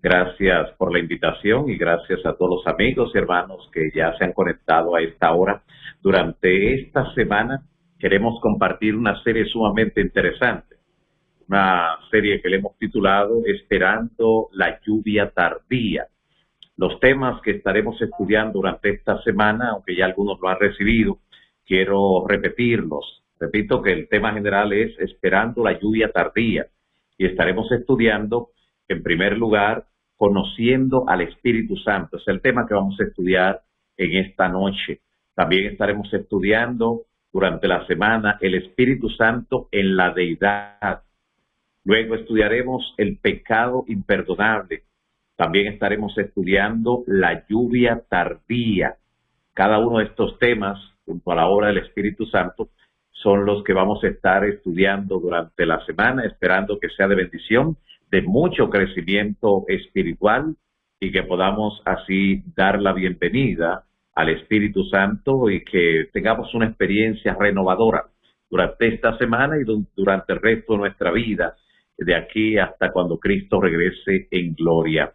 Gracias por la invitación y gracias a todos los amigos y hermanos que ya se han conectado a esta hora. Durante esta semana queremos compartir una serie sumamente interesante, una serie que le hemos titulado Esperando la lluvia tardía. Los temas que estaremos estudiando durante esta semana, aunque ya algunos lo han recibido, quiero repetirlos. Repito que el tema general es Esperando la lluvia tardía y estaremos estudiando, en primer lugar, conociendo al Espíritu Santo. Es el tema que vamos a estudiar en esta noche. También estaremos estudiando durante la semana el Espíritu Santo en la deidad. Luego estudiaremos el pecado imperdonable. También estaremos estudiando la lluvia tardía. Cada uno de estos temas, junto a la obra del Espíritu Santo, son los que vamos a estar estudiando durante la semana, esperando que sea de bendición, de mucho crecimiento espiritual y que podamos así dar la bienvenida al Espíritu Santo y que tengamos una experiencia renovadora durante esta semana y durante el resto de nuestra vida, de aquí hasta cuando Cristo regrese en gloria.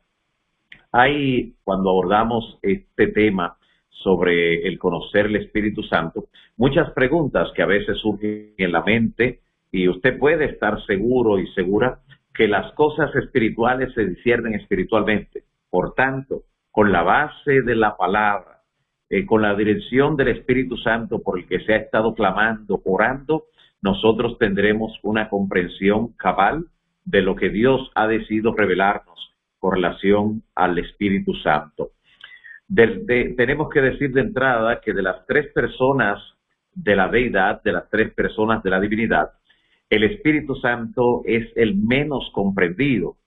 Cuando abordamos este tema sobre el conocer el Espíritu Santo, muchas preguntas que a veces surgen en la mente y usted puede estar seguro y segura que las cosas espirituales se disciernen espiritualmente. Por tanto, con la base de la palabra, con la dirección del Espíritu Santo por el que se ha estado clamando, orando, nosotros tendremos una comprensión cabal de lo que Dios ha decidido revelarnos con relación al Espíritu Santo. Tenemos que decir de entrada que de las tres personas de la deidad, de las tres personas de la divinidad, el Espíritu Santo es el menos comprendido.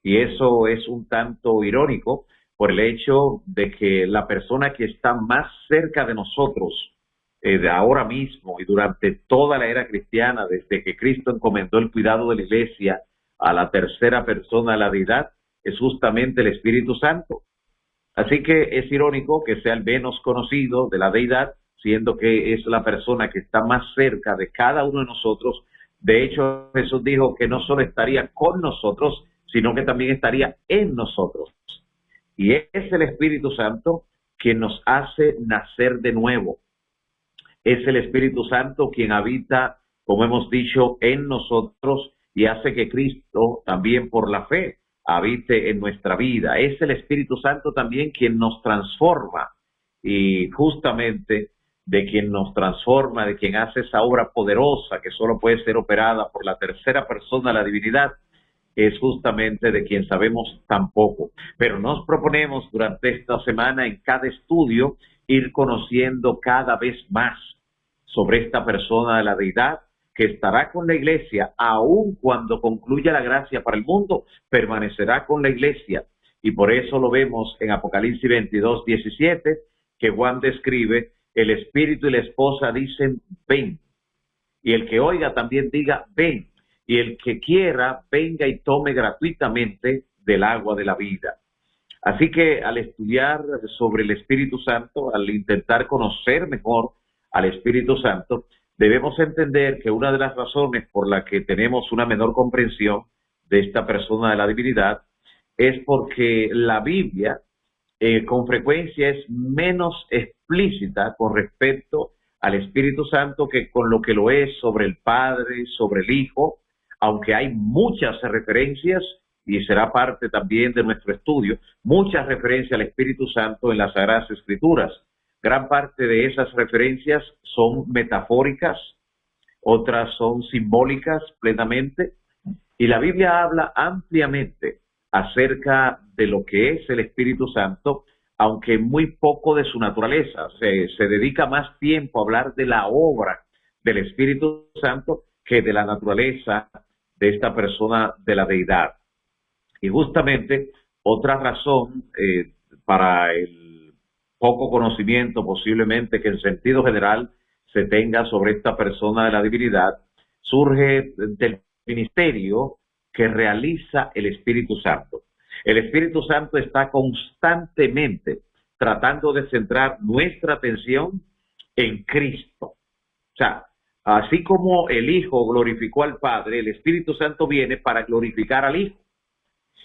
Y eso es un tanto irónico por el hecho de que la persona que está más cerca de nosotros, de ahora mismo y durante toda la era cristiana, desde que Cristo encomendó el cuidado de la iglesia a la tercera persona de la deidad, es justamente el Espíritu Santo. Así que es irónico que sea el menos conocido de la deidad, siendo que es la persona que está más cerca de cada uno de nosotros. De hecho, Jesús dijo que no solo estaría con nosotros, sino que también estaría en nosotros. Y es el Espíritu Santo quien nos hace nacer de nuevo. Es el Espíritu Santo quien habita, como hemos dicho, en nosotros y hace que Cristo, también por la fe, habite en nuestra vida. Es el Espíritu Santo también quien nos transforma y justamente de quien nos transforma, de quien hace esa obra poderosa que solo puede ser operada por la tercera persona de la divinidad, es justamente de quien sabemos tan poco. Pero nos proponemos durante esta semana en cada estudio ir conociendo cada vez más sobre esta persona de la deidad que estará con la iglesia, aun cuando concluya la gracia para el mundo, permanecerá con la iglesia. Y por eso lo vemos en Apocalipsis 22:17, que Juan describe, el espíritu y la esposa dicen, ven. Y el que oiga también diga, ven. Y el que quiera, venga y tome gratuitamente del agua de la vida. Así que al estudiar sobre el Espíritu Santo, al intentar conocer mejor al Espíritu Santo, debemos entender que una de las razones por la que tenemos una menor comprensión de esta persona de la divinidad es porque la Biblia con frecuencia es menos explícita con respecto al Espíritu Santo que con lo que lo es sobre el Padre, sobre el Hijo, aunque hay muchas referencias, y será parte también de nuestro estudio, muchas referencias al Espíritu Santo en las Sagradas Escrituras. Gran parte de esas referencias son metafóricas, otras son simbólicas plenamente, y la Biblia habla ampliamente acerca de lo que es el Espíritu Santo, aunque muy poco de su naturaleza. Se dedica más tiempo a hablar de la obra del Espíritu Santo que de la naturaleza de esta persona de la deidad. Y justamente otra razón para el poco conocimiento posiblemente que en sentido general se tenga sobre esta persona de la divinidad surge del ministerio que realiza el Espíritu Santo. El Espíritu Santo está constantemente tratando de centrar nuestra atención en Cristo. O sea, así como el Hijo glorificó al Padre, el Espíritu Santo viene para glorificar al Hijo.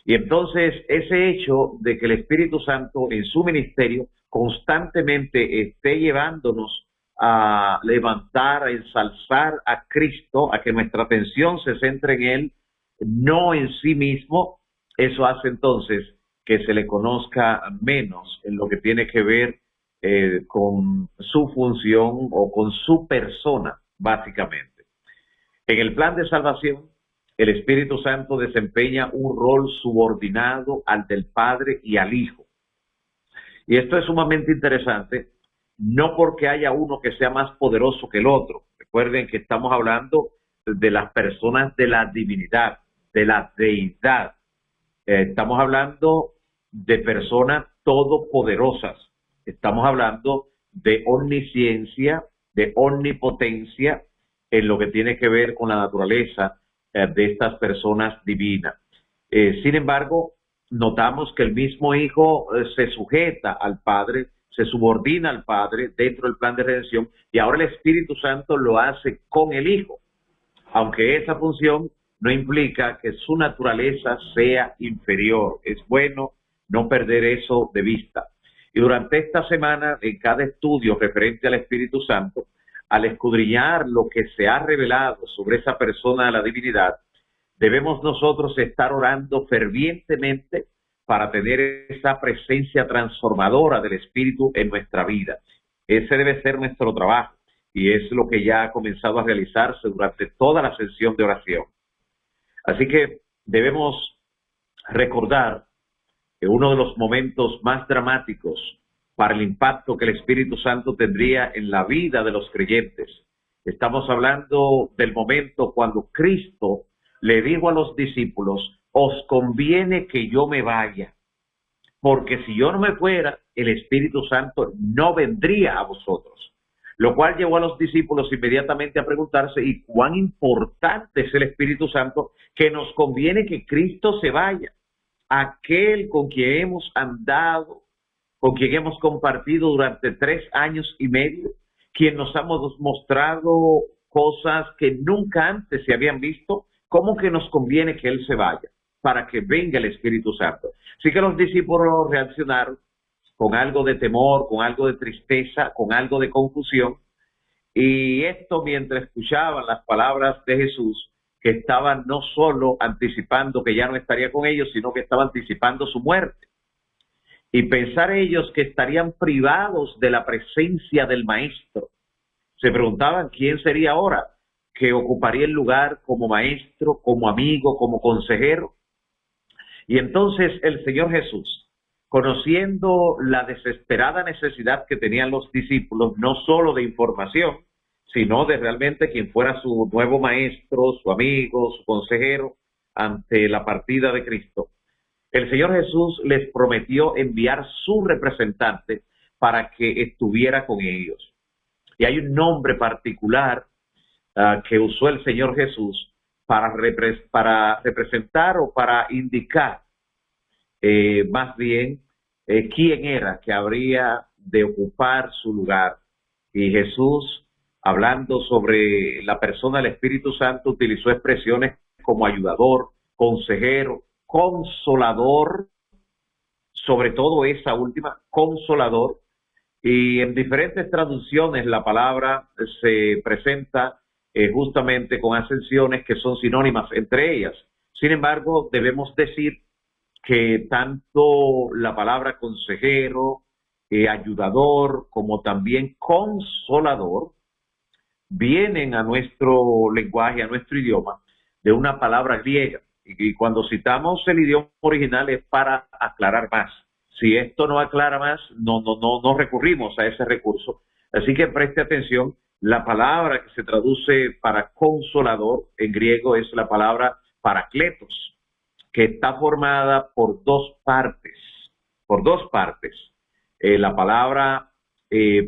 Y entonces ese hecho de que el Espíritu Santo en su ministerio constantemente esté llevándonos a levantar, a ensalzar a Cristo, a que nuestra atención se centre en Él, no en sí mismo, eso hace entonces que se le conozca menos en lo que tiene que ver con su función o con su persona, básicamente. En el plan de salvación, el Espíritu Santo desempeña un rol subordinado al del Padre y al Hijo. Y esto es sumamente interesante, no porque haya uno que sea más poderoso que el otro. Recuerden que estamos hablando de las personas de la divinidad, de la deidad. Estamos hablando de personas todopoderosas. Estamos hablando de omnisciencia, de omnipotencia, en lo que tiene que ver con la naturaleza de estas personas divinas. Sin embargo, notamos que el mismo Hijo se sujeta al Padre, se subordina al Padre dentro del plan de redención, y ahora el Espíritu Santo lo hace con el Hijo, aunque esa función no implica que su naturaleza sea inferior. Es bueno no perder eso de vista. Y durante esta semana, en cada estudio referente al Espíritu Santo, al escudriñar lo que se ha revelado sobre esa persona de la divinidad, debemos nosotros estar orando fervientemente para tener esa presencia transformadora del Espíritu en nuestra vida. Ese debe ser nuestro trabajo, y es lo que ya ha comenzado a realizarse durante toda la sesión de oración. Así que debemos recordar que uno de los momentos más dramáticos para el impacto que el Espíritu Santo tendría en la vida de los creyentes, estamos hablando del momento cuando Cristo le dijo a los discípulos: os conviene que yo me vaya, porque si yo no me fuera, el Espíritu Santo no vendría a vosotros. Lo cual llevó a los discípulos inmediatamente a preguntarse: ¿y cuán importante es el Espíritu Santo que nos conviene que Cristo se vaya? Aquel con quien hemos andado, con quien hemos compartido durante 3 años y medio, quien nos ha mostrado cosas que nunca antes se habían visto. ¿Cómo que nos conviene que Él se vaya? Para que venga el Espíritu Santo. Así que los discípulos reaccionaron con algo de temor, con algo de tristeza, con algo de confusión. Y esto mientras escuchaban las palabras de Jesús, que estaban no solo anticipando que ya no estaría con ellos, sino que estaba anticipando su muerte. Y pensar ellos que estarían privados de la presencia del Maestro. Se preguntaban quién sería ahora que ocuparía el lugar como maestro, como amigo, como consejero. Y entonces el Señor Jesús, conociendo la desesperada necesidad que tenían los discípulos, no solo de información, sino de realmente quien fuera su nuevo maestro, su amigo, su consejero, ante la partida de Cristo, el Señor Jesús les prometió enviar su representante para que estuviera con ellos. Y hay un nombre particular que usó el Señor Jesús para representar o para indicar más bien quién era que habría de ocupar su lugar. Y Jesús, hablando sobre la persona del Espíritu Santo, utilizó expresiones como ayudador, consejero, consolador, sobre todo esa última, consolador. Y en diferentes traducciones la palabra se presenta justamente con acepciones que son sinónimas entre ellas. Sin embargo, debemos decir que tanto la palabra consejero, ayudador, como también consolador, vienen a nuestro lenguaje, a nuestro idioma, de una palabra griega. Y cuando citamos el idioma original es para aclarar más. Si esto no aclara más, no recurrimos a ese recurso. Así que preste atención, la palabra que se traduce para consolador en griego es la palabra parakletos, que está formada por dos partes. La palabra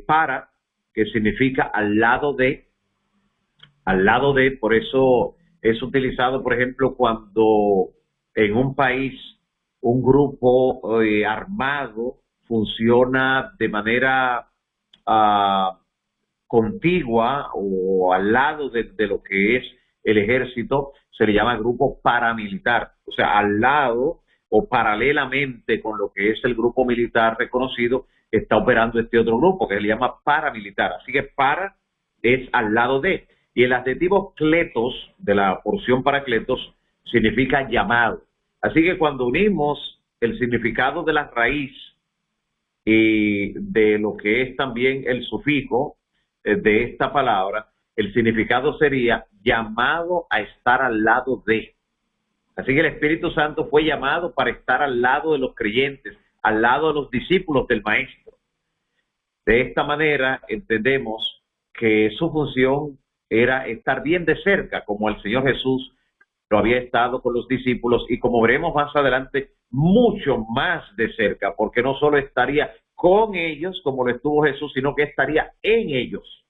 para, que significa al lado de, por eso es utilizado, por ejemplo, cuando en un país un grupo armado funciona de manera contigua o al lado de lo que es el ejército, se le llama grupo paramilitar, o sea, al lado o paralelamente con lo que es el grupo militar reconocido, está operando este otro grupo que se le llama paramilitar. Así que para es al lado de. Y el adjetivo kletos, de la porción para kletos, significa llamado. Así que cuando unimos el significado de la raíz y de lo que es también el sufijo de esta palabra, el significado sería llamado a estar al lado de. Así que el Espíritu Santo fue llamado para estar al lado de los creyentes, al lado de los discípulos del Maestro. De esta manera entendemos que su función era estar bien de cerca, como el Señor Jesús lo había estado con los discípulos, y como veremos más adelante, mucho más de cerca, porque no solo estaría con ellos como lo estuvo Jesús, sino que estaría en ellos.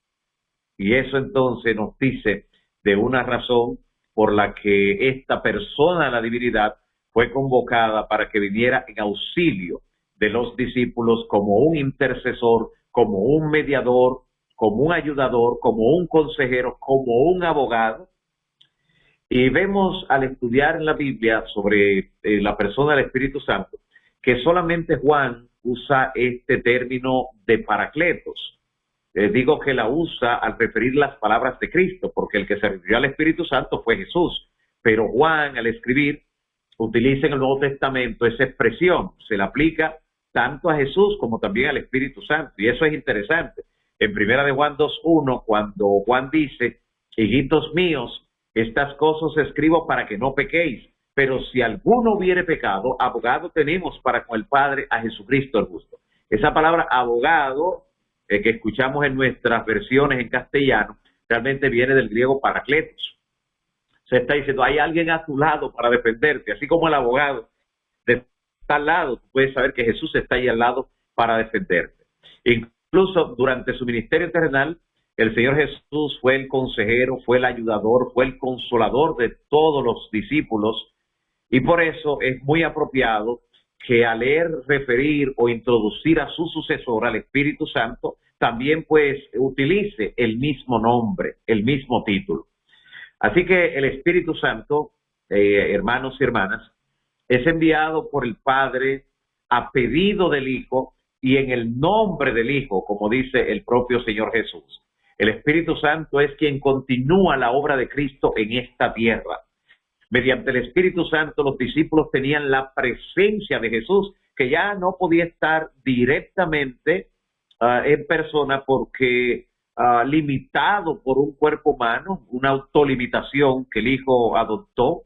Y eso entonces nos dice de una razón por la que esta persona de la divinidad fue convocada para que viniera en auxilio de los discípulos como un intercesor, como un mediador, como un ayudador, como un consejero, como un abogado. Y vemos al estudiar en la Biblia sobre la persona del Espíritu Santo que solamente Juan usa este término de paracletos. Digo que la usa al referir las palabras de Cristo, porque el que se refirió al Espíritu Santo fue Jesús. Pero Juan, al escribir, utiliza en el Nuevo Testamento esa expresión. Se la aplica tanto a Jesús como también al Espíritu Santo. Y eso es interesante. En primera de Juan 2:1, cuando Juan dice, hijitos míos, estas cosas escribo para que no pequéis, pero si alguno hubiere pecado, abogado tenemos para con el Padre a Jesucristo el justo. Esa palabra abogado, que escuchamos en nuestras versiones en castellano, realmente viene del griego paracletos. Se está diciendo, hay alguien a tu lado para defenderte, así como el abogado está al lado, tú puedes saber que Jesús está ahí al lado para defenderte. Incluso durante su ministerio terrenal, el Señor Jesús fue el consejero, fue el ayudador, fue el consolador de todos los discípulos, y por eso es muy apropiado que al leer, referir o introducir a su sucesor, al Espíritu Santo, también pues utilice el mismo nombre, el mismo título. Así que el Espíritu Santo, hermanos y hermanas, es enviado por el Padre a pedido del Hijo y en el nombre del Hijo, como dice el propio Señor Jesús. El Espíritu Santo es quien continúa la obra de Cristo en esta tierra. Mediante el Espíritu Santo los discípulos tenían la presencia de Jesús, que ya no podía estar directamente en persona porque limitado por un cuerpo humano, una autolimitación que el Hijo adoptó.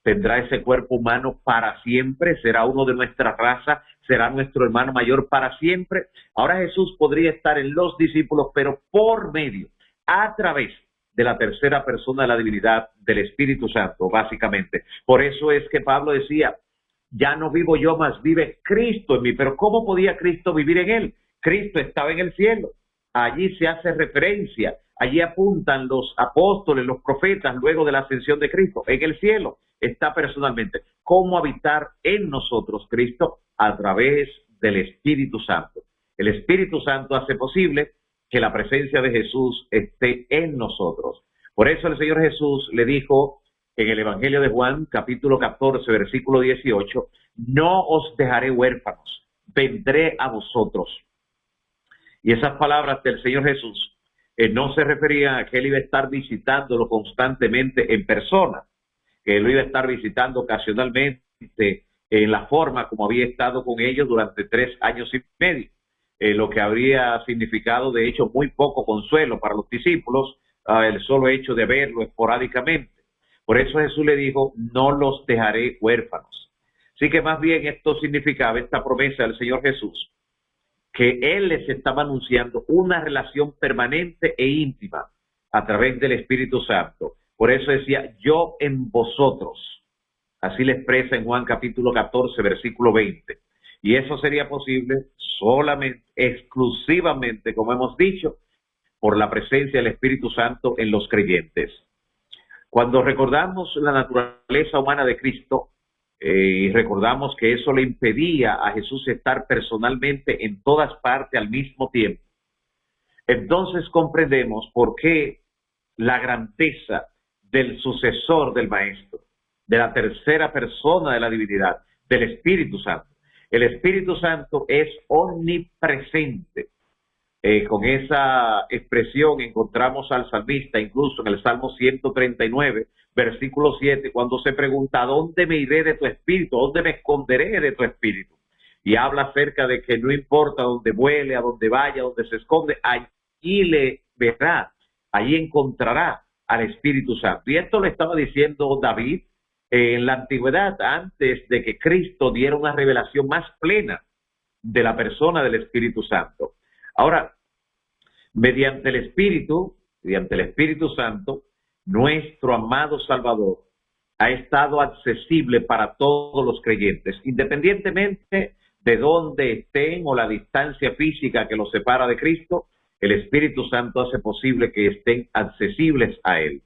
Tendrá ese cuerpo humano para siempre, será uno de nuestra raza, será nuestro hermano mayor para siempre. Ahora Jesús podría estar en los discípulos, pero por medio, a través de la tercera persona de la divinidad, del Espíritu Santo, básicamente. Por eso es que Pablo decía, ya no vivo yo, mas vive Cristo en mí. Pero ¿cómo podía Cristo vivir en él? Cristo estaba en el cielo. Allí se hace referencia, allí apuntan los apóstoles, los profetas, luego de la ascensión de Cristo. En el cielo está personalmente. ¿Cómo habitar en nosotros Cristo? A través del Espíritu Santo. El Espíritu Santo hace posible que la presencia de Jesús esté en nosotros. Por eso el Señor Jesús le dijo en el Evangelio de Juan, capítulo 14, versículo 18, no os dejaré huérfanos, vendré a vosotros. Y esas palabras del Señor Jesús no se referían a que él iba a estar visitándolo constantemente en persona, que él lo iba a estar visitando ocasionalmente en la forma como había estado con ellos durante 3 años y medio, lo que habría significado de hecho muy poco consuelo para los discípulos, el solo hecho de verlo esporádicamente. Por eso Jesús le dijo, no los dejaré huérfanos. Así que más bien esto significaba, esta promesa del Señor Jesús, que Él les estaba anunciando una relación permanente e íntima a través del Espíritu Santo. Por eso decía, yo en vosotros. Así le expresa en Juan capítulo 14, versículo 20. Y eso sería posible solamente, exclusivamente, como hemos dicho, por la presencia del Espíritu Santo en los creyentes. Cuando recordamos la naturaleza humana de Cristo, y recordamos que eso le impedía a Jesús estar personalmente en todas partes al mismo tiempo, entonces comprendemos por qué la grandeza del sucesor del Maestro, de la tercera persona de la divinidad, del Espíritu Santo. El Espíritu Santo es omnipresente. Con esa expresión encontramos al salmista, incluso en el Salmo 139, versículo 7, cuando se pregunta, ¿a dónde me iré de tu espíritu? ¿A dónde me esconderé de tu espíritu? Y habla acerca de que no importa dónde vuele, a dónde vaya, a dónde se esconde, allí le verá, allí encontrará al Espíritu Santo. Y esto lo estaba diciendo David en la antigüedad, antes de que Cristo diera una revelación más plena de la persona del Espíritu Santo. Ahora, mediante el Espíritu Santo, nuestro amado Salvador ha estado accesible para todos los creyentes, independientemente de dónde estén o la distancia física que los separa de Cristo. El Espíritu Santo hace posible que estén accesibles a Él.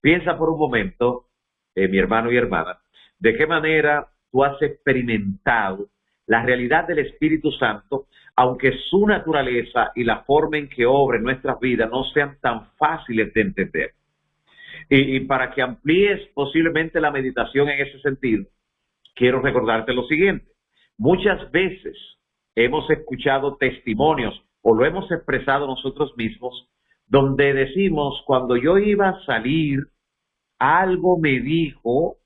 Piensa por un momento, mi hermano y hermana, de qué manera tú has experimentado la realidad del Espíritu Santo, aunque su naturaleza y la forma en que obra en nuestras vidas no sean tan fáciles de entender. Y para que amplíes posiblemente la meditación en ese sentido, quiero recordarte lo siguiente. Muchas veces hemos escuchado testimonios o lo hemos expresado nosotros mismos, donde decimos, cuando yo iba a salir, algo me dijo,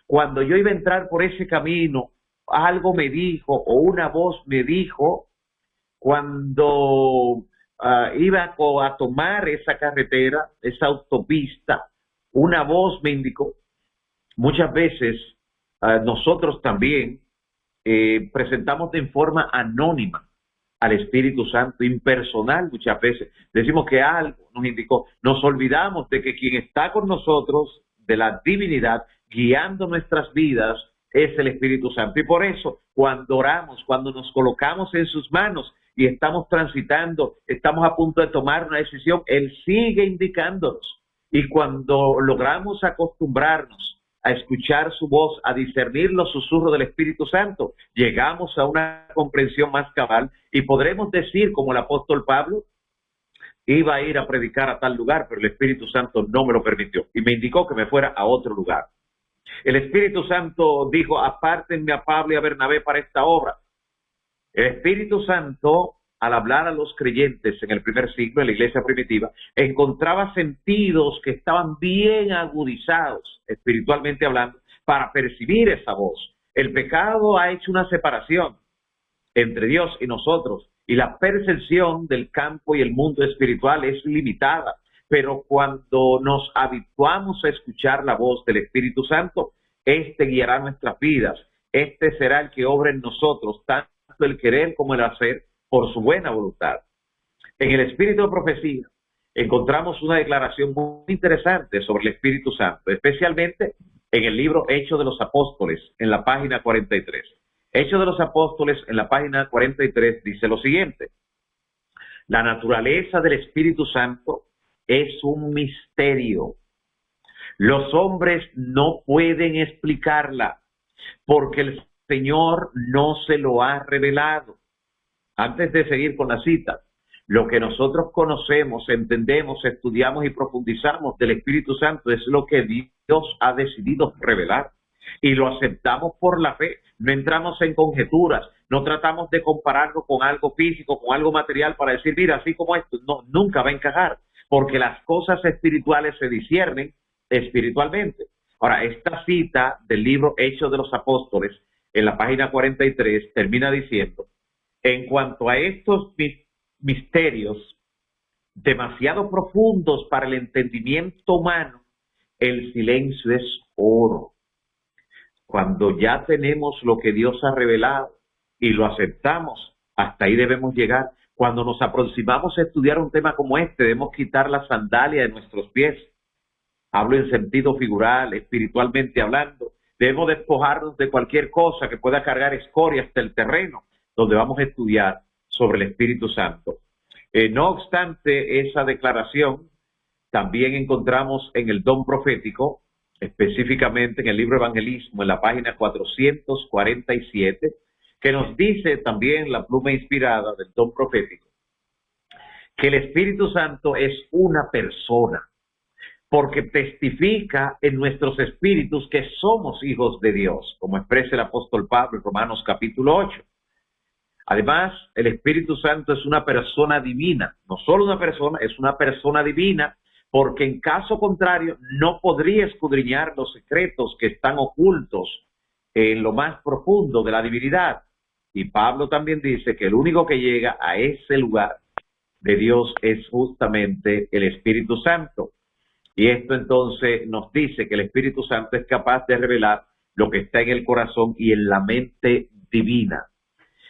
cuando yo iba a entrar por ese camino, algo me dijo o una voz me dijo, cuando iba a tomar esa carretera, esa autopista, una voz me indicó. Muchas veces nosotros también presentamos de forma anónima al Espíritu Santo, impersonal muchas veces. Decimos que algo nos indicó. Nos olvidamos de que quien está con nosotros, de la divinidad, guiando nuestras vidas, es el Espíritu Santo. Y por eso, cuando oramos, cuando nos colocamos en sus manos y estamos transitando, estamos a punto de tomar una decisión, Él sigue indicándonos. Y cuando logramos acostumbrarnos a escuchar su voz, a discernir los susurros del Espíritu Santo, llegamos a una comprensión más cabal y podremos decir, como el apóstol Pablo, iba a ir a predicar a tal lugar, pero el Espíritu Santo no me lo permitió y me indicó que me fuera a otro lugar. El Espíritu Santo dijo, apártenme a Pablo y a Bernabé para esta obra. El Espíritu Santo, al hablar a los creyentes en el primer siglo, en la iglesia primitiva, encontraba sentidos que estaban bien agudizados, espiritualmente hablando, para percibir esa voz. El pecado ha hecho una separación entre Dios y nosotros, y la percepción del campo y el mundo espiritual es limitada. Pero cuando nos habituamos a escuchar la voz del Espíritu Santo, este guiará nuestras vidas. Este será el que obra en nosotros, tanto el querer como el hacer, por su buena voluntad. En el Espíritu de Profecía encontramos una declaración muy interesante sobre el Espíritu Santo, especialmente en el libro Hechos de los Apóstoles, en la página 43. Hechos de los Apóstoles, en la página 43, dice lo siguiente: la naturaleza del Espíritu Santo es un misterio. Los hombres no pueden explicarla porque el Señor no se lo ha revelado. Antes de seguir con la cita, lo que nosotros conocemos, entendemos, estudiamos y profundizamos del Espíritu Santo es lo que Dios ha decidido revelar. Y lo aceptamos por la fe. No entramos en conjeturas, no tratamos de compararlo con algo físico, con algo material para decir, mira, así como esto, no, nunca va a encajar, porque las cosas espirituales se disciernen espiritualmente. Ahora, esta cita del libro Hechos de los Apóstoles, en la página 43, termina diciendo, en cuanto a estos misterios demasiado profundos para el entendimiento humano, el silencio es oro. Cuando ya tenemos lo que Dios ha revelado y lo aceptamos, hasta ahí debemos llegar. Cuando nos aproximamos a estudiar un tema como este, debemos quitar la sandalia de nuestros pies. Hablo en sentido figural, espiritualmente hablando. Debemos despojarnos de cualquier cosa que pueda cargar escoria hasta el terreno donde vamos a estudiar sobre el Espíritu Santo. No obstante esa declaración, también encontramos en el don profético, específicamente en el libro Evangelismo, en la página 447, que nos dice también la pluma inspirada del don profético, que el Espíritu Santo es una persona. porque testifica en nuestros espíritus que somos hijos de Dios, como expresa el apóstol Pablo en Romanos capítulo 8. Además, el Espíritu Santo es una persona divina, no solo una persona, es una persona divina, porque en caso contrario no podría escudriñar los secretos que están ocultos en lo más profundo de la divinidad. Y Pablo también dice que el único que llega a ese lugar de Dios es justamente el Espíritu Santo. Y esto entonces nos dice que el Espíritu Santo es capaz de revelar lo que está en el corazón y en la mente divina.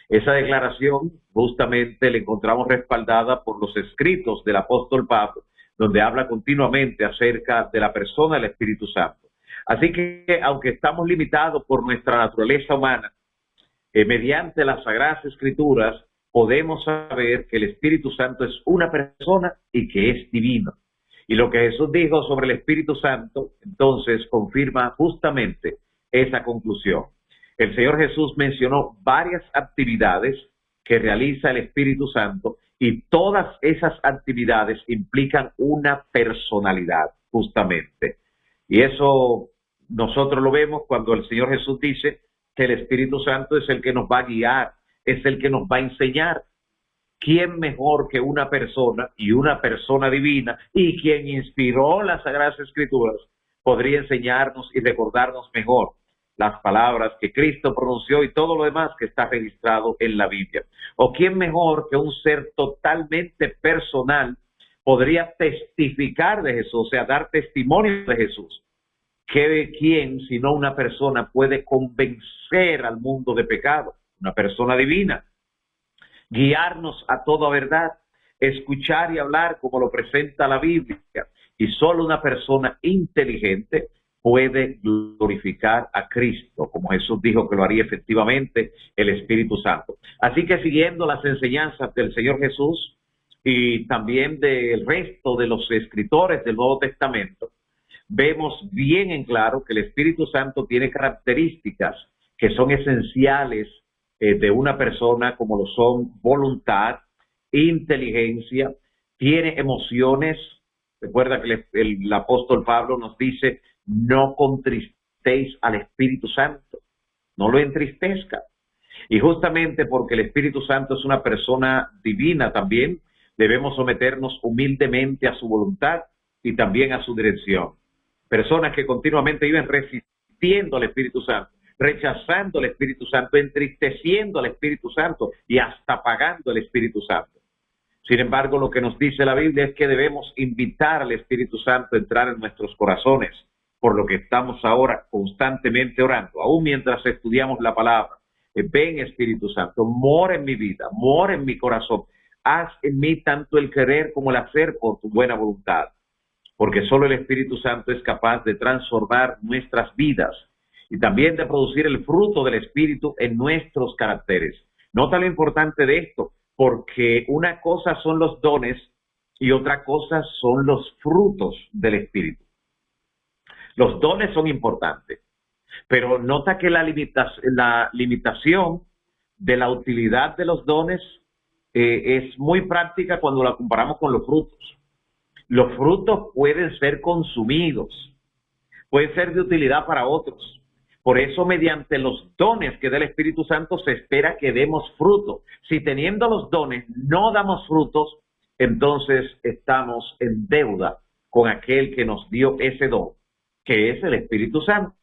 Esa declaración justamente la encontramos respaldada por los escritos del apóstol Pablo, donde habla continuamente acerca de la persona del Espíritu Santo. Así que, aunque estamos limitados por nuestra naturaleza humana, mediante las Sagradas Escrituras podemos saber que el Espíritu Santo es una persona y que es divino. Y lo que Jesús dijo sobre el Espíritu Santo, entonces, confirma justamente esa conclusión. El Señor Jesús mencionó varias actividades que realiza el Espíritu Santo y todas esas actividades implican una personalidad, justamente. Y eso nosotros lo vemos cuando el Señor Jesús dice que el Espíritu Santo es el que nos va a guiar, es el que nos va a enseñar. ¿Quién mejor que una persona y una persona divina y quien inspiró las Sagradas Escrituras podría enseñarnos y recordarnos mejor las palabras que Cristo pronunció y todo lo demás que está registrado en la Biblia? ¿O quién mejor que un ser totalmente personal podría testificar de Jesús, o sea, dar testimonio de Jesús? ¿Quién, sino una persona, puede convencer al mundo de pecado? Una persona divina. Guiarnos a toda verdad, escuchar y hablar como lo presenta la Biblia. Y solo una persona inteligente puede glorificar a Cristo, como Jesús dijo que lo haría efectivamente el Espíritu Santo. Así que, siguiendo las enseñanzas del Señor Jesús y también del resto de los escritores del Nuevo Testamento, vemos bien en claro que el Espíritu Santo tiene características que son esenciales de una persona, como lo son voluntad, inteligencia, tiene emociones. Recuerda que el apóstol Pablo nos dice: no contristéis al Espíritu Santo, no lo entristezca. Y justamente porque el Espíritu Santo es una persona divina también, debemos someternos humildemente a su voluntad y también a su dirección. Personas que continuamente viven resistiendo al Espíritu Santo, rechazando al Espíritu Santo, entristeciendo al Espíritu Santo y hasta apagando al Espíritu Santo. Sin embargo, lo que nos dice la Biblia es que debemos invitar al Espíritu Santo a entrar en nuestros corazones, por lo que estamos ahora constantemente orando, aún mientras estudiamos la palabra. Ven, Espíritu Santo, mora en mi vida, mora en mi corazón, haz en mí tanto el querer como el hacer por tu buena voluntad, porque solo el Espíritu Santo es capaz de transformar nuestras vidas y también de producir el fruto del Espíritu en nuestros caracteres. Nota lo importante de esto, porque una cosa son los dones y otra cosa son los frutos del Espíritu. Los dones son importantes, pero nota que la limitación de la utilidad de los dones es muy práctica cuando la comparamos con los frutos. Los frutos pueden ser consumidos, pueden ser de utilidad para otros. Por eso, mediante los dones que da el Espíritu Santo, se espera que demos fruto. Si teniendo los dones no damos frutos, entonces estamos en deuda con aquel que nos dio ese don, que es el Espíritu Santo.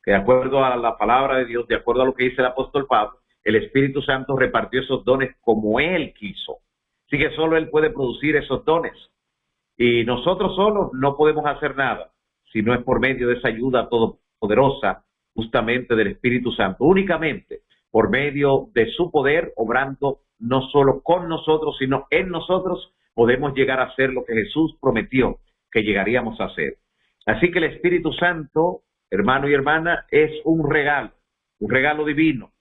Que de acuerdo a la palabra de Dios, de acuerdo a lo que dice el apóstol Pablo, el Espíritu Santo repartió esos dones como Él quiso. Así que solo Él puede producir esos dones. Y nosotros solos no podemos hacer nada, si no es por medio de esa ayuda todopoderosa, justamente del Espíritu Santo, únicamente por medio de su poder, obrando no solo con nosotros, sino en nosotros, podemos llegar a hacer lo que Jesús prometió que llegaríamos a hacer. Así que el Espíritu Santo, hermano y hermana, es un regalo divino.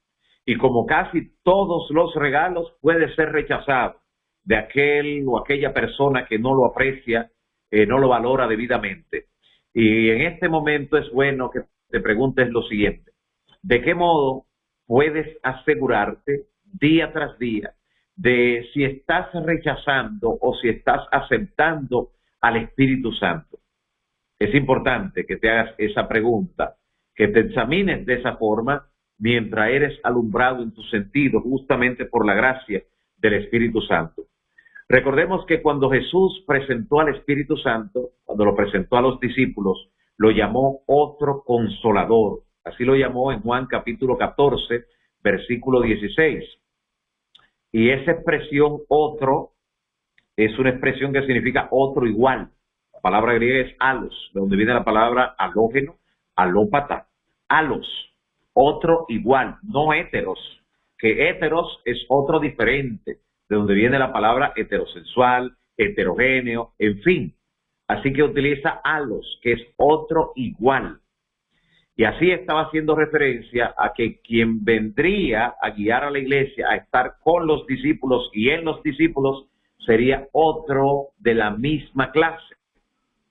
Y como casi todos los regalos, puede ser rechazado de aquel o aquella persona que no lo aprecia, no lo valora debidamente. Y en este momento es bueno que te preguntes lo siguiente: ¿de qué modo puedes asegurarte día tras día de si estás rechazando o si estás aceptando al Espíritu Santo? Es importante que te hagas esa pregunta, que te examines de esa forma mientras eres alumbrado en tu sentido justamente por la gracia del Espíritu Santo. Recordemos que cuando Jesús presentó al Espíritu Santo, cuando lo presentó a los discípulos, lo llamó otro consolador. Así lo llamó en Juan capítulo 14, versículo 16. Y esa expresión otro es una expresión que significa otro igual. La palabra griega es alos, de donde viene la palabra halógeno, alópata, alos, otro igual, no heteros, que heteros es otro diferente, de donde viene la palabra heterosexual, heterogéneo, en fin. Así que utiliza alos, que es otro igual. Y así estaba haciendo referencia a que quien vendría a guiar a la iglesia a estar con los discípulos y en los discípulos sería otro de la misma clase,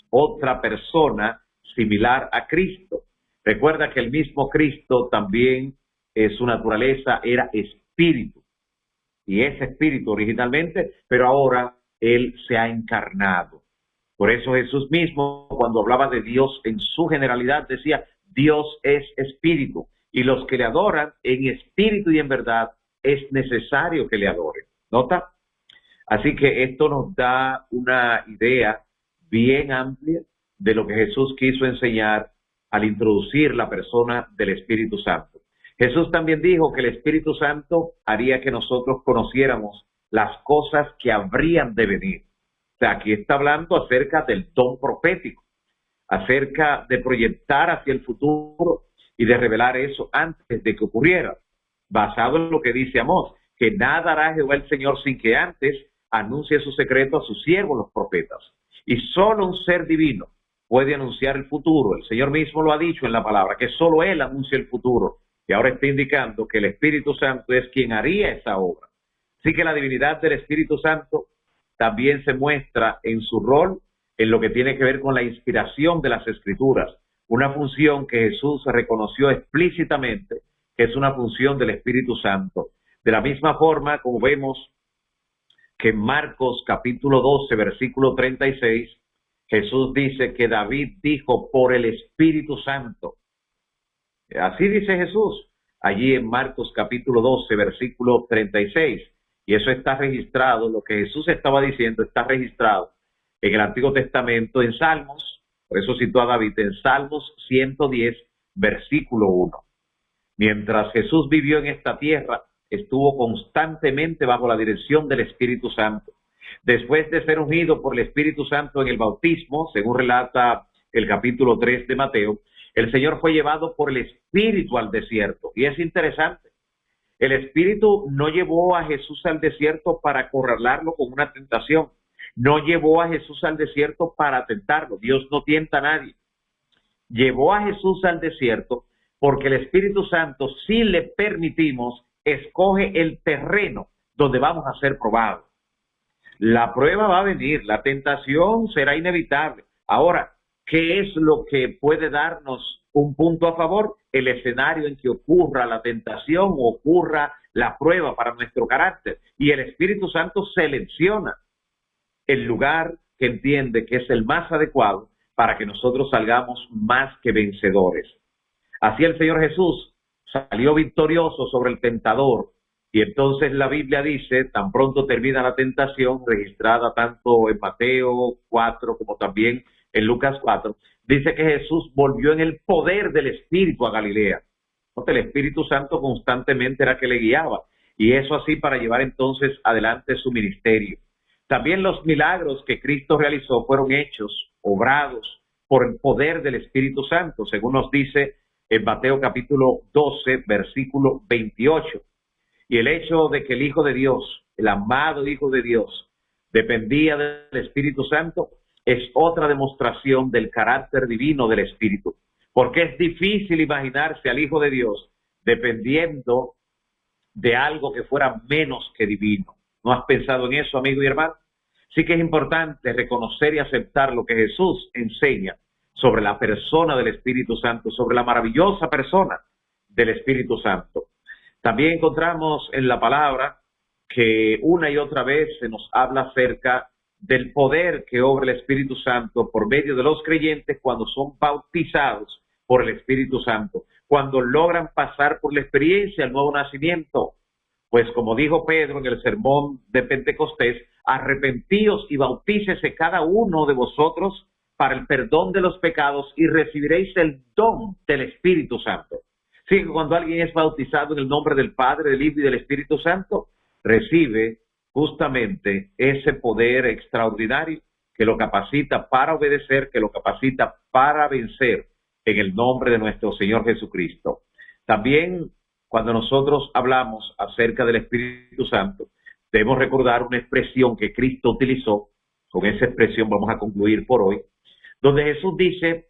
otra persona similar a Cristo. Recuerda que el mismo Cristo también, su naturaleza era espíritu, y es espíritu originalmente, pero ahora él se ha encarnado. Por eso Jesús mismo, cuando hablaba de Dios en su generalidad, decía, Dios es espíritu, y los que le adoran en espíritu y en verdad es necesario que le adoren. ¿Nota? Así que esto nos da una idea bien amplia de lo que Jesús quiso enseñar al introducir la persona del Espíritu Santo. Jesús también dijo que el Espíritu Santo haría que nosotros conociéramos las cosas que habrían de venir. O sea, aquí está hablando acerca del don profético, acerca de proyectar hacia el futuro y de revelar eso antes de que ocurriera, basado en lo que dice Amós, que nada hará Jehová el Señor sin que antes anuncie su secreto a sus siervos los profetas. Y solo un ser divino puede anunciar el futuro. El Señor mismo lo ha dicho en la palabra, que solo Él anuncia el futuro. Y ahora está indicando que el Espíritu Santo es quien haría esa obra. Así que la divinidad del Espíritu Santo también se muestra en su rol en lo que tiene que ver con la inspiración de las Escrituras, una función que Jesús reconoció explícitamente, que es una función del Espíritu Santo. De la misma forma, como vemos que en Marcos capítulo 12, versículo 36, Jesús dice que David dijo por el Espíritu Santo. Así dice Jesús, allí en Marcos capítulo 12, versículo 36. Y eso está registrado, lo que Jesús estaba diciendo está registrado en el Antiguo Testamento, en Salmos, por eso citó a David, en Salmos 110, versículo 1. Mientras Jesús vivió en esta tierra, estuvo constantemente bajo la dirección del Espíritu Santo. Después de ser ungido por el Espíritu Santo en el bautismo, según relata el capítulo 3 de Mateo, el Señor fue llevado por el Espíritu al desierto. Y es interesante, el Espíritu no llevó a Jesús al desierto para acorralarlo con una tentación. No llevó a Jesús al desierto para tentarlo. Dios no tienta a nadie. Llevó a Jesús al desierto porque el Espíritu Santo, si le permitimos, escoge el terreno donde vamos a ser probados. La prueba va a venir, la tentación será inevitable. Ahora, ¿qué es lo que puede darnos un punto a favor? El escenario en que ocurra la tentación o ocurra la prueba para nuestro carácter. Y el Espíritu Santo selecciona el lugar que entiende que es el más adecuado para que nosotros salgamos más que vencedores. Así el Señor Jesús salió victorioso sobre el tentador. Y entonces la Biblia dice, tan pronto termina la tentación, registrada tanto en Mateo 4 como también en Lucas 4, dice que Jesús volvió en el poder del Espíritu a Galilea. El Espíritu Santo constantemente era que le guiaba. Y eso así para llevar entonces adelante su ministerio. También los milagros que Cristo realizó fueron hechos, obrados por el poder del Espíritu Santo, según nos dice en Mateo capítulo 12, versículo 28. Y el hecho de que el Hijo de Dios, el amado Hijo de Dios, dependía del Espíritu Santo, es otra demostración del carácter divino del Espíritu. Porque es difícil imaginarse al Hijo de Dios dependiendo de algo que fuera menos que divino. ¿No has pensado en eso, amigo y hermano? Sí que es importante reconocer y aceptar lo que Jesús enseña sobre la persona del Espíritu Santo, sobre la maravillosa persona del Espíritu Santo. También encontramos en la palabra que una y otra vez se nos habla acerca del poder que obra el Espíritu Santo por medio de los creyentes cuando son bautizados por el Espíritu Santo, cuando logran pasar por la experiencia del nuevo nacimiento. Pues como dijo Pedro en el sermón de Pentecostés, arrepentíos y bautícese cada uno de vosotros para el perdón de los pecados y recibiréis el don del Espíritu Santo. Así que cuando alguien es bautizado en el nombre del Padre, del Hijo y del Espíritu Santo, recibe justamente ese poder extraordinario que lo capacita para obedecer, que lo capacita para vencer en el nombre de nuestro Señor Jesucristo. También cuando nosotros hablamos acerca del Espíritu Santo, debemos recordar una expresión que Cristo utilizó. Con esa expresión vamos a concluir por hoy, donde Jesús dice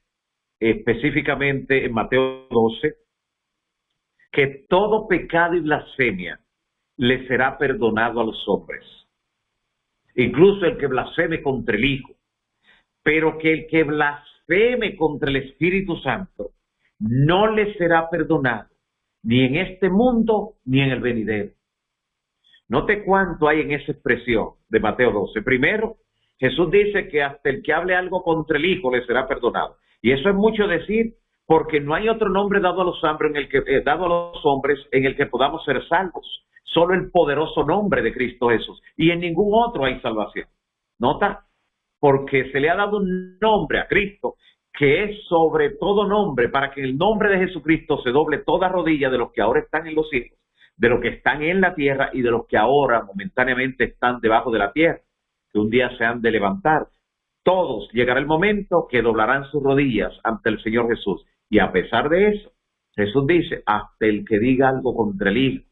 específicamente en Mateo 12, que todo pecado y blasfemia le será perdonado a los hombres, incluso el que blasfeme contra el Hijo, pero que el que blasfeme contra el Espíritu Santo no le será perdonado, ni en este mundo ni en el venidero. Note cuánto hay en esa expresión de Mateo 12. Primero, Jesús dice que hasta el que hable algo contra el Hijo le será perdonado. Y eso es mucho decir, porque no hay otro nombre dado a los hombres en el que podamos ser salvos. Solo el poderoso nombre de Cristo Jesús. Y en ningún otro hay salvación. ¿Nota? Porque se le ha dado un nombre a Cristo que es sobre todo nombre, para que en el nombre de Jesucristo se doble toda rodilla de los que ahora están en los cielos, de los que están en la tierra y de los que ahora momentáneamente están debajo de la tierra, que un día se han de levantar. Todos llegará el momento que doblarán sus rodillas ante el Señor Jesús. Y a pesar de eso, Jesús dice, hasta el que diga algo contra el Hijo,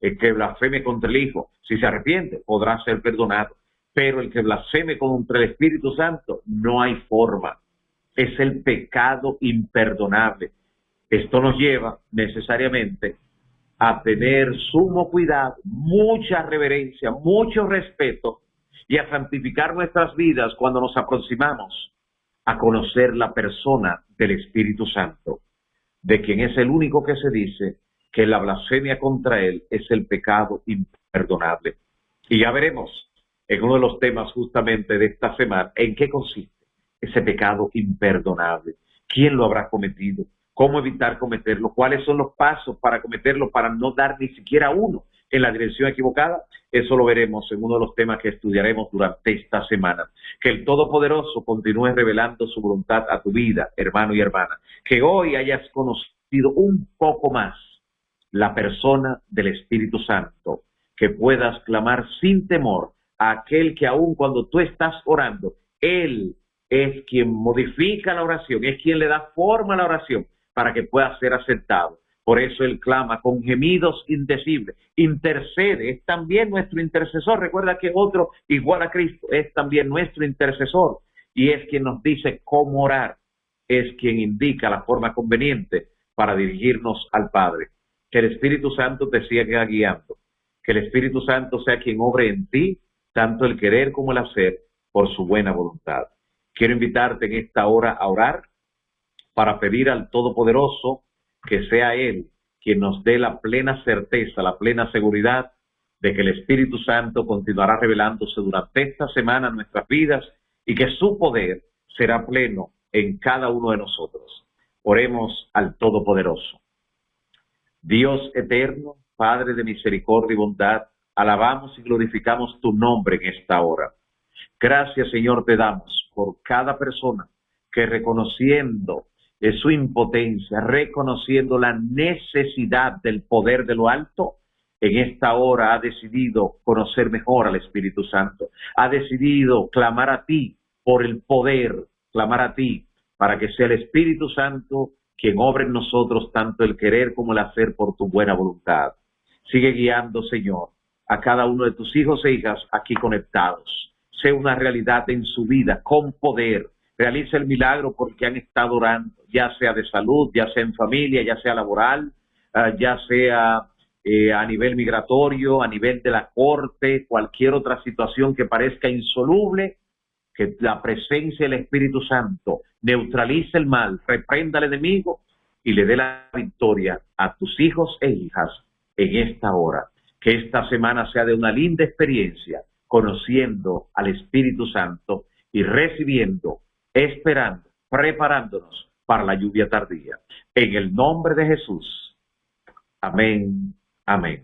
el que blasfeme contra el Hijo, si se arrepiente, podrá ser perdonado. Pero el que blasfeme contra el Espíritu Santo, no hay forma. Es el pecado imperdonable. Esto nos lleva necesariamente a tener sumo cuidado, mucha reverencia, mucho respeto y a santificar nuestras vidas cuando nos aproximamos a conocer la persona del Espíritu Santo, de quien es el único que se dice que la blasfemia contra él es el pecado imperdonable. Y ya veremos en uno de los temas justamente de esta semana en qué consiste ese pecado imperdonable. ¿Quién lo habrá cometido? ¿Cómo evitar cometerlo? ¿Cuáles son los pasos para cometerlo, para no dar ni siquiera uno en la dirección equivocada? Eso lo veremos en uno de los temas que estudiaremos durante esta semana. Que el Todopoderoso continúe revelando su voluntad a tu vida, hermano y hermana. Que hoy hayas conocido un poco más la persona del Espíritu Santo. Que puedas clamar sin temor a aquel que aun cuando tú estás orando, Él es quien modifica la oración, es quien le da forma a la oración para que pueda ser aceptado. Por eso Él clama con gemidos indecibles, intercede, es también nuestro intercesor. Recuerda que otro igual a Cristo es también nuestro intercesor y es quien nos dice cómo orar, es quien indica la forma conveniente para dirigirnos al Padre. Que el Espíritu Santo te siga guiando, que el Espíritu Santo sea quien obre en ti, tanto el querer como el hacer, por su buena voluntad. Quiero invitarte en esta hora a orar para pedir al Todopoderoso que sea Él quien nos dé la plena certeza, la plena seguridad de que el Espíritu Santo continuará revelándose durante esta semana en nuestras vidas y que su poder será pleno en cada uno de nosotros. Oremos al Todopoderoso. Dios eterno, Padre de misericordia y bondad, alabamos y glorificamos tu nombre en esta hora. Gracias, Señor, te damos por cada persona que reconociendo su impotencia, reconociendo la necesidad del poder de lo alto, en esta hora ha decidido conocer mejor al Espíritu Santo. Ha decidido clamar a ti por el poder, clamar a ti para que sea el Espíritu Santo quien obre en nosotros tanto el querer como el hacer por tu buena voluntad. Sigue guiando, Señor, a cada uno de tus hijos e hijas aquí conectados. Sea una realidad en su vida con poder. Realiza el milagro porque han estado orando, ya sea de salud, ya sea en familia, ya sea laboral, ya sea a nivel migratorio, a nivel de la corte, cualquier otra situación que parezca insoluble, que la presencia del Espíritu Santo neutralice el mal, reprenda al enemigo y le dé la victoria a tus hijos e hijas en esta hora. Que esta semana sea de una linda experiencia conociendo al Espíritu Santo y recibiendo, esperando, preparándonos para la lluvia tardía. En el nombre de Jesús. Amén. Amén.